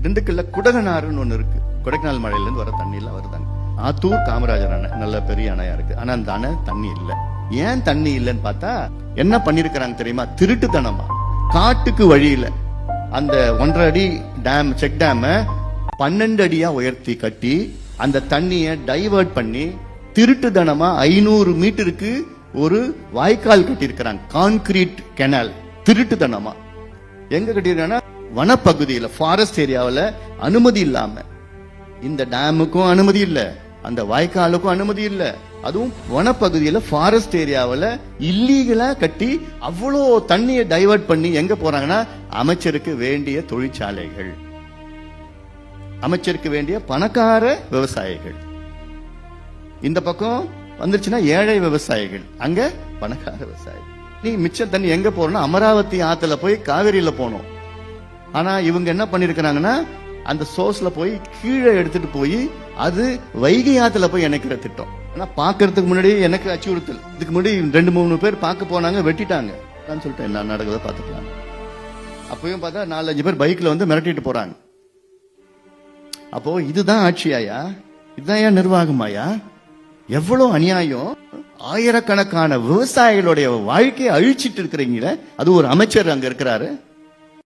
திண்டுக்கல்ல குடகனாறுன்னு ஒண்ணு இருக்கு. கொடைக்கானல் மழையில இருந்து வர தண்ணியில வருதாங்க. ஆத்தூர் காமராஜர் அணை நல்ல பெரிய அணையா இருக்கு. ஆனா அந்த அணை தண்ணி இல்ல. ஏன் தண்ணி இல்லைன்னு பார்த்தா என்ன பண்ணிருக்கிறாங்க தெரியுமா? திருட்டுத்தனமா காட்டுக்கு வழியில அந்த 1.5 அடி டேம், செக் டேம் 12 அடியா உயர்த்தி கட்டி அந்த தண்ணிய டைவர்ட் பண்ணி திருட்டுத்தனமா 500 மீட்டருக்கு ஒரு வாய்க்கால் கட்டியிருக்கிறாங்க. Concrete canal. திருட்டுத்தனமா எங்க கட்டியிருக்காங்கன்னா வனப்பகுதியில, ஃபாரஸ்ட் ஏரியாவில் அனுமதி இல்லாம. இந்த டேமுக்கும் அனுமதி இல்ல, அந்த வாய்க்காலுக்கும் அனுமதி இல்ல. அதுவும் வனப்பகுதியில ஃபாரஸ்ட் ஏரியாவில் இல்லீகலா கட்டி அவ்வளோ தண்ணியை டைவர்ட் பண்ணி எங்க போறாங்கன்னா அமைச்சருக்கு வேண்டிய தொழிற்சாலைகள், அமைச்சருக்கு வேண்டிய பணக்கார விவசாயிகள். இந்த பக்கம் வந்துருச்சுன்னா ஏழை விவசாயிகள், அங்க பணக்கார விவசாயிகள். நீ மிச்ச தண்ணி எங்க போறோம்னா அமராவதி ஆத்துல போய் காவிரியில போனோம். ஆனா இவங்க என்ன பண்ணிருக்கிறாங்கன்னா அந்த சோர்ஸ்ல போய் கீழே எடுத்துட்டு போய் அது வைகை ஆத்துல போய் இணைக்கிற திட்டம். ஆனா பாக்குறதுக்கு முன்னாடி எனக்கு அச்சுறுத்தல். இதுக்கு முன்னாடி 2-3 பேர் பார்க்க போனாங்க, வெட்டிட்டாங்க. நான் சொல்லிட்டேன் என்ன நடக்குதோ பாத்துக்கலாம். அப்பயும் பார்த்தா 4-5 பேர் பைக்ல வந்து மிரட்டிட்டு போறாங்க. அப்போ இதுதான் ஆட்சியாயா? இதுதான் ஏன் நிர்வாகமாயா? எவ்வளவு அநியாயம்! ஆயிரக்கணக்கான விவசாயிகளுடைய வாழ்க்கையை அழிச்சிட்டு இருக்கிறீங்களே. அது ஒரு அமைச்சர் அங்க இருக்கிறாரு.